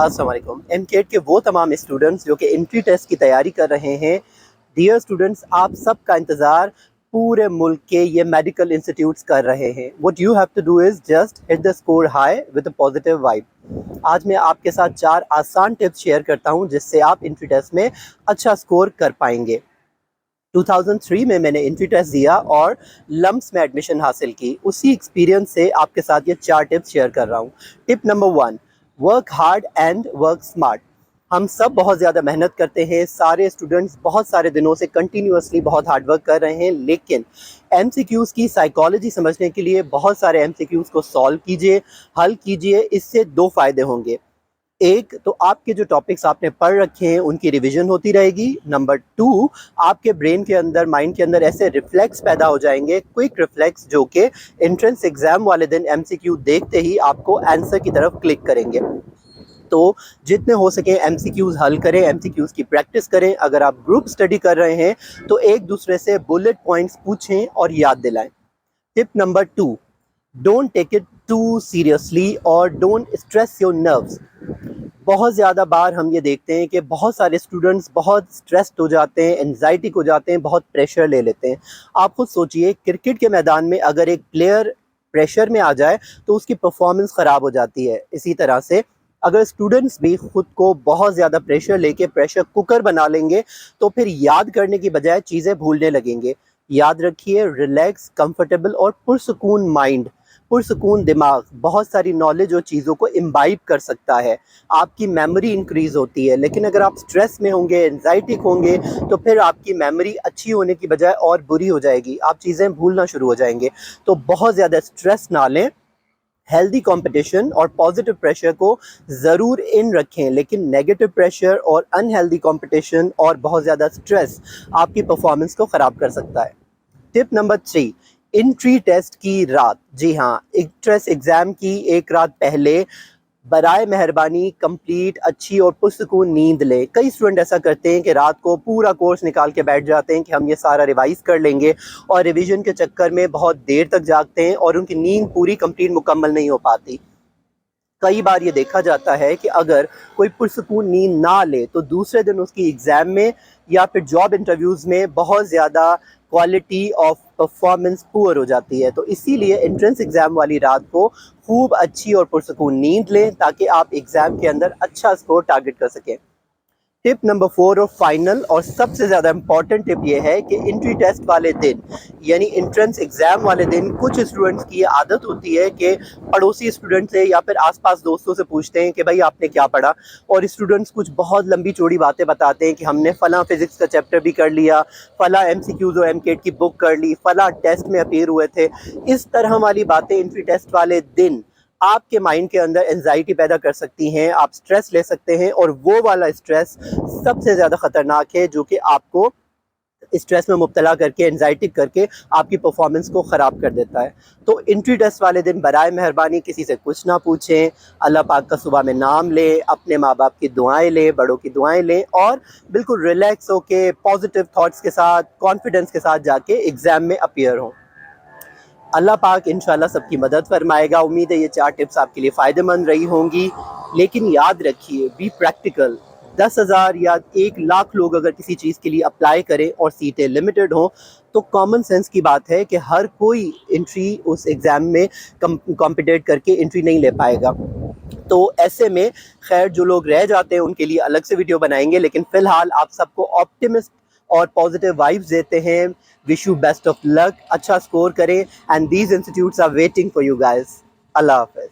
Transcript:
السلام علیکم۔ MCAT کے وہ تمام اسٹوڈنٹس جو کہ انٹری ٹیسٹ کی تیاری کر رہے ہیں، ڈیئر اسٹوڈنٹس، آپ سب کا انتظار پورے ملک کے یہ میڈیکل انسٹیٹیوٹس کر رہے ہیں۔ What you have to do is just hit the score high with a positive vibe۔ آج میں آپ کے ساتھ 4 آسان ٹپس شیئر کرتا ہوں جس سے آپ انٹری ٹیسٹ میں اچھا سکور کر پائیں گے۔ 2003 میں نے انٹری ٹیسٹ دیا اور لمس میں ایڈمیشن حاصل کی۔ اسی ایکسپیرینس سے آپ کے ساتھ یہ 4 ٹپس شیئر کر رہا ہوں۔ Tip number 1، work hard and work smart. ہم سب بہت زیادہ محنت کرتے ہیں، سارے اسٹوڈنٹس بہت سارے دنوں سے کنٹینیوسلی بہت ہارڈ ورک کر رہے ہیں، لیکن ایم سی کیوز کی سائیکالوجی سمجھنے کے لیے بہت سارے ایم سی کیوز کو سالو کیجئے، حل کیجئے۔ اس سے 2 فائدے ہوں گے۔ ایک تو آپ کے جو ٹاپکس آپ نے پڑھ رکھے ہیں ان کی ریویژن ہوتی رہے گی۔ نمبر 2، آپ کے برین کے اندر، مائنڈ کے اندر ایسے ریفلیکس پیدا ہو جائیں گے، کوئک ریفلیکس، جو کہ انٹرنس ایگزام والے دن ایم سی کیو دیکھتے ہی آپ کو آنسر کی طرف کلک کریں گے۔ تو جتنے ہو سکیں ایم سی کیوز حل کریں، ایم سی کیوز کی پریکٹس کریں۔ اگر آپ گروپ اسٹڈی کر رہے ہیں تو ایک دوسرے سے بلٹ پوائنٹس پوچھیں اور یاد دلائیں۔ Tip number 2، don't take it too seriously اور ڈونٹ اسٹریس یور نروز۔ بہت زیادہ بار ہم یہ دیکھتے ہیں کہ بہت سارے اسٹوڈنٹس بہت اسٹریسڈ ہو جاتے ہیں، انزائٹی ہو جاتے ہیں، بہت پریشر لے لیتے ہیں۔ آپ خود سوچئے، کرکٹ کے میدان میں اگر ایک پلیئر پریشر میں آ جائے تو اس کی پرفارمنس خراب ہو جاتی ہے۔ اسی طرح سے اگر اسٹوڈنٹس بھی خود کو بہت زیادہ پریشر لے کے پریشر کوکر بنا لیں گے تو پھر یاد کرنے کی بجائے چیزیں بھولنے لگیں گے۔ یاد رکھیے، ریلیکس، کمفرٹیبل اور پرسکون مائنڈ، پرسکون دماغ بہت ساری نالج اور چیزوں کو امبائب کر سکتا ہے۔ آپ کی میموری انکریز ہوتی ہے، لیکن اگر آپ سٹریس میں ہوں گے، انزائٹک ہوں گے، تو پھر آپ کی میموری اچھی ہونے کی بجائے اور بری ہو جائے گی، آپ چیزیں بھولنا شروع ہو جائیں گے۔ تو بہت زیادہ سٹریس نہ لیں، ہیلدی کمپٹیشن اور پازیٹیو پریشر کو ضرور ان رکھیں، لیکن نیگیٹو پریشر اور ان ہیلدی کمپٹیشن اور بہت زیادہ سٹریس آپ کی پرفارمنس کو خراب کر سکتا ہے۔ ٹپ نمبر 3، انٹری ٹیسٹ کی رات۔ جی ہاں، انٹرنس ایگزام کی ایک رات پہلے برائے مہربانی کمپلیٹ اچھی اور پرسکون نیند لیں۔ کئی اسٹوڈنٹ ایسا کرتے ہیں کہ رات کو پورا کورس نکال کے بیٹھ جاتے ہیں کہ ہم یہ سارا ریوائز کر لیں گے، اور ریویژن کے چکر میں بہت دیر تک جاگتے ہیں اور ان کی نیند پوری کمپلیٹ مکمل نہیں ہو پاتی۔ کئی بار یہ دیکھا جاتا ہے کہ اگر کوئی پرسکون نیند نہ لے تو دوسرے دن اس کی ایگزام میں یا پھر جاب انٹرویوز میں بہت زیادہ کوالٹی آف پرفارمنس پور ہو جاتی ہے۔ تو اسی لیے انٹرنس ایگزام والی رات کو خوب اچھی اور پرسکون نیند لیں تاکہ آپ ایگزام کے اندر اچھا سکور ٹارگٹ کر سکیں۔ ٹپ نمبر 4 اور فائنل اور سب سے زیادہ امپورٹنٹ ٹپ یہ ہے کہ انٹری ٹیسٹ والے دن، یعنی انٹرنس ایگزام والے دن، کچھ اسٹوڈنٹس کی یہ عادت ہوتی ہے کہ پڑوسی اسٹوڈنٹ سے یا پھر آس پاس دوستوں سے پوچھتے ہیں کہ بھائی آپ نے کیا پڑھا، اور اسٹوڈنٹس کچھ بہت لمبی چوڑی باتیں بتاتے ہیں کہ ہم نے فلاں فزکس کا چیپٹر بھی کر لیا، فلاں ایم سی کیوز اور ایم کیٹ کی بک کر لی، فلاں ٹیسٹ میں اپیئر ہوئے تھے۔ اس طرح والی باتیں انٹری ٹیسٹ والے دن آپ کے مائنڈ کے اندر انزائٹی پیدا کر سکتی ہیں، آپ سٹریس لے سکتے ہیں، اور وہ والا سٹریس سب سے زیادہ خطرناک ہے جو کہ آپ کو اسٹریس میں مبتلا کر کے، انزائٹی کر کے آپ کی پرفارمنس کو خراب کر دیتا ہے۔ تو انٹری ٹیسٹ والے دن برائے مہربانی کسی سے کچھ نہ پوچھیں، اللہ پاک کا صبح میں نام لیں، اپنے ماں باپ کی دعائیں لیں، بڑوں کی دعائیں لیں، اور بالکل ریلیکس ہو کے پازیٹیو تھاٹس کے ساتھ، کانفیڈنس کے ساتھ جا کے ایگزام میں اپیئر ہوں۔ اللہ پاک انشاءاللہ سب کی مدد فرمائے گا۔ امید ہے یہ 4 ٹپس آپ کے لیے فائدہ مند رہی ہوں گی، لیکن یاد رکھیے، بی پریکٹیکل۔ 10,000 یا 1,00,000 لوگ اگر کسی چیز کے لیے اپلائی کریں اور سیٹیں لمیٹڈ ہوں تو کامن سینس کی بات ہے کہ ہر کوئی انٹری اس ایگزام میں کمپیٹیٹ کر کے انٹری نہیں لے پائے گا۔ تو ایسے میں خیر جو لوگ رہ جاتے ہیں ان کے لیے الگ سے ویڈیو بنائیں گے، لیکن فی الحال آپ سب کو آپٹیمسٹ اور پازیٹیو وائبز دیتے ہیں۔ Wish you best of luck, اچھا سکور کریں، and these institutes are waiting for you guys. اللہ حافظ۔